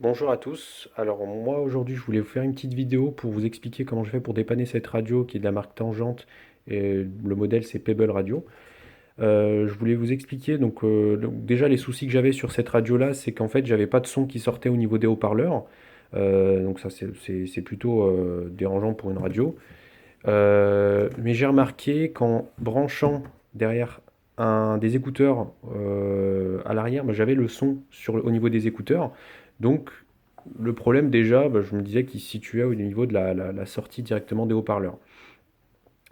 Bonjour à tous. Alors moi aujourd'hui je voulais vous faire une petite vidéo pour vous expliquer comment je fais pour dépanner cette radio qui est de la marque Tangente et le modèle c'est Pebble Radio. Je voulais vous expliquer donc déjà les soucis que j'avais sur cette radio là, c'est qu'en fait j'avais pas de son qui sortait au niveau des haut-parleurs. Donc ça c'est plutôt dérangeant pour une radio. Mais j'ai remarqué qu'en branchant derrière un des écouteurs à l'arrière, bah, j'avais le son au niveau des écouteurs. Donc le problème déjà, bah, je me disais qu'il se situait au niveau de la sortie directement des haut-parleurs.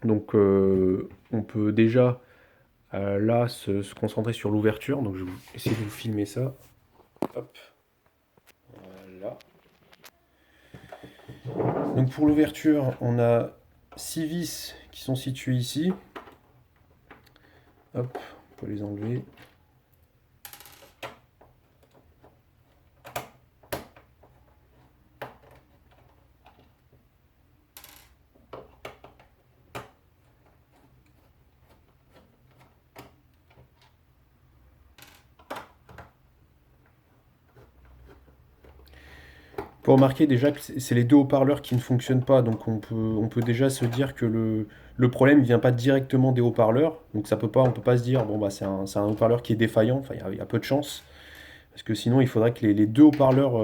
Donc on peut déjà là se concentrer sur l'ouverture. Donc je vais essayer de vous filmer ça. Hop, voilà. Donc pour l'ouverture, on a 6 vis qui sont situées ici. Hop, on peut les enlever. Pour remarquer déjà que c'est les deux haut-parleurs qui ne fonctionnent pas, donc on peut déjà se dire que le problème ne vient pas directement des haut-parleurs, donc on peut pas se dire bon bah c'est un haut-parleur qui est défaillant, enfin il y a peu de chance, parce que sinon il faudrait que les deux haut-parleurs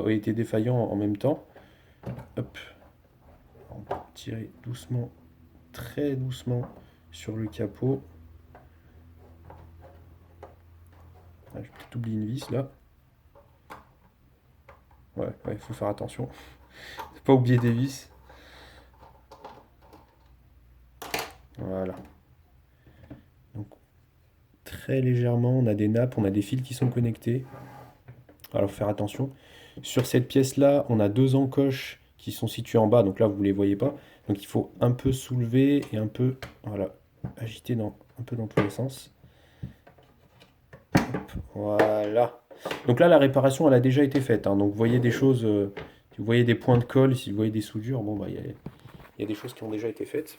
aient été défaillants en même temps. Hop, on va tirer doucement, très doucement sur le capot. Ah, j'ai peut-être oublié une vis là. Ouais, il faut faire attention. Faut pas oublier des vis. Voilà. Donc très légèrement, on a des nappes, on a des fils qui sont connectés. Alors, faut faire attention. Sur cette pièce-là, on a deux encoches qui sont situées en bas. Donc là, vous ne les voyez pas. Donc il faut un peu soulever et un peu, voilà, agiter un peu dans tous les sens. Hop, voilà. Donc là, la réparation, elle a déjà été faite, hein. Donc vous voyez des choses, si vous voyez des points de colle, si vous voyez des soudures, bon, bah, il y a des choses qui ont déjà été faites.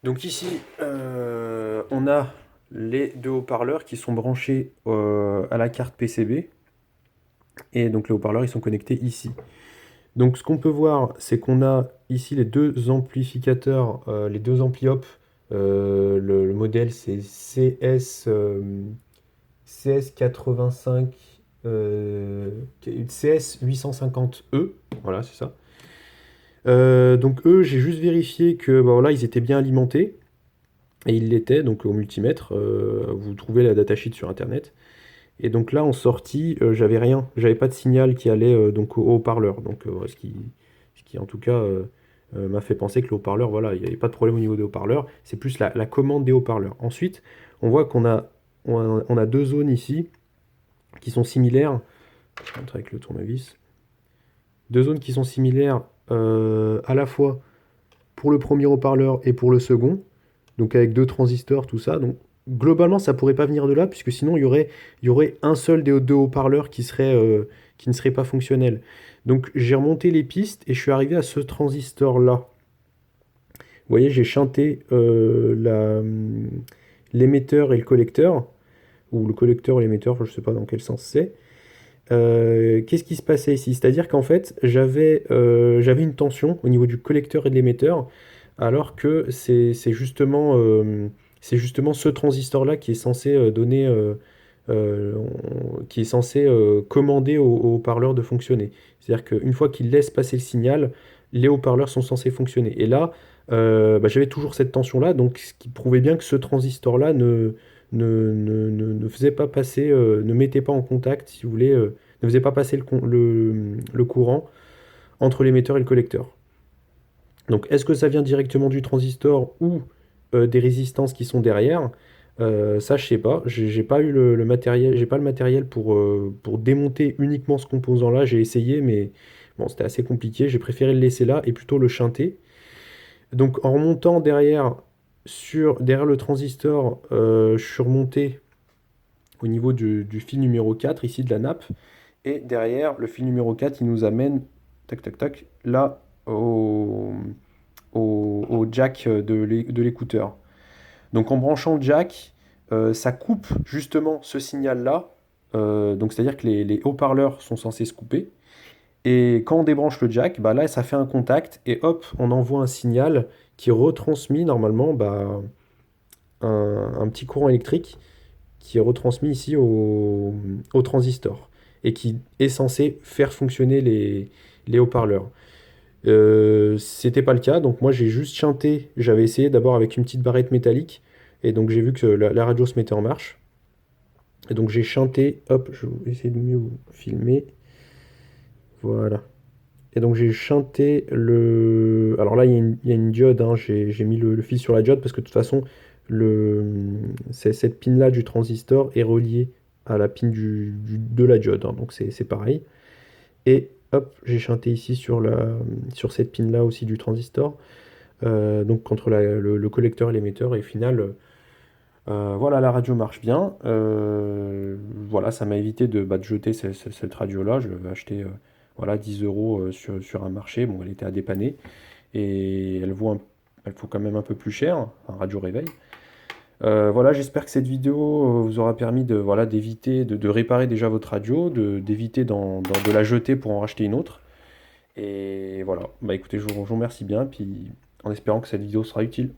Donc ici, on a les deux haut-parleurs qui sont branchés à la carte PCB. Et donc les haut-parleurs, ils sont connectés ici. Donc ce qu'on peut voir, c'est qu'on a ici les deux amplificateurs, les deux ampli-op. Le modèle c'est CS85, CS 850E. Voilà, c'est ça. Donc eux, j'ai juste vérifié que bah, voilà, ils étaient bien alimentés. Et ils l'étaient, donc au multimètre. Vous trouvez la datasheet sur internet. Et donc là, en sortie, j'avais rien. J'avais pas de signal qui allait donc au haut-parleur. Donc ce qui en tout cas m'a fait penser que le haut-parleur, voilà, il n'y avait pas de problème au niveau des haut-parleurs. C'est plus la commande des haut-parleurs. Ensuite, on voit qu'on a deux zones ici qui sont similaires. Je vais montrer avec le tournevis. Deux zones qui sont similaires à la fois pour le premier haut-parleur et pour le second. Donc avec deux transistors, tout ça. Donc globalement, ça pourrait pas venir de là, puisque sinon il y aurait un seul des deux haut-parleurs qui ne serait pas fonctionnel. Donc j'ai remonté les pistes et je suis arrivé à ce transistor-là. Vous voyez, j'ai chanté l'émetteur et le collecteur, ou le collecteur et l'émetteur, je ne sais pas dans quel sens c'est. Qu'est-ce qui se passait ici? C'est-à-dire qu'en fait, j'avais une tension au niveau du collecteur et de l'émetteur, alors que c'est justement ce transistor-là qui est censé qui est censé commander au haut-parleur de fonctionner. C'est-à-dire qu'une fois qu'il laisse passer le signal, les haut-parleurs sont censés fonctionner. Et là, bah, j'avais toujours cette tension-là, donc ce qui prouvait bien que ce transistor-là ne faisait pas passer, ne mettait pas en contact, si vous voulez, ne faisait pas passer le courant entre l'émetteur et le collecteur. Donc est-ce que ça vient directement du transistor ou des résistances qui sont derrière? Ça, je sais pas. J'ai pas eu le matériel, j'ai pas le matériel pour démonter uniquement ce composant-là. J'ai essayé, mais bon, c'était assez compliqué. J'ai préféré le laisser là et plutôt le shunter. Donc en remontant derrière le transistor, je suis remonté au niveau du fil numéro 4 ici de la nappe. Et derrière, le fil numéro 4 il nous amène, tac, tac, tac, là, au jack de l'écouteur. Donc en branchant le jack, ça coupe justement ce signal-là. Donc c'est-à-dire que les haut-parleurs sont censés se couper. Et quand on débranche le jack, bah là, ça fait un contact et hop, on envoie un signal qui retransmet normalement un petit courant électrique qui est retransmis ici au transistor et qui est censé faire fonctionner les haut-parleurs. C'était pas le cas, donc moi j'ai juste chanté. J'avais essayé d'abord avec une petite barrette métallique et donc j'ai vu que la radio se mettait en marche. Et donc j'ai chanté, hop, je vais essayer de mieux vous filmer. Voilà. Et donc j'ai chanté le. Alors là, il y a une diode, hein. J'ai mis le fil sur la diode parce que de toute façon, cette pin-là du transistor est reliée à la pin de la diode, hein. Donc c'est pareil. Et hop, j'ai chanté ici sur cette pin-là aussi du transistor. Donc entre le collecteur et l'émetteur. Et au final, voilà, la radio marche bien. Voilà, ça m'a évité de jeter cette radio-là. Je l'avais acheté voilà, 10 euros sur un marché. Bon, elle était à dépanner. Et elle vaut quand même un peu plus cher, un radio réveil. Voilà, j'espère que cette vidéo vous aura permis voilà, d'éviter, de réparer déjà votre radio, d'éviter de la jeter pour en racheter une autre. Et voilà, bah écoutez, je vous remercie bien, puis en espérant que cette vidéo sera utile.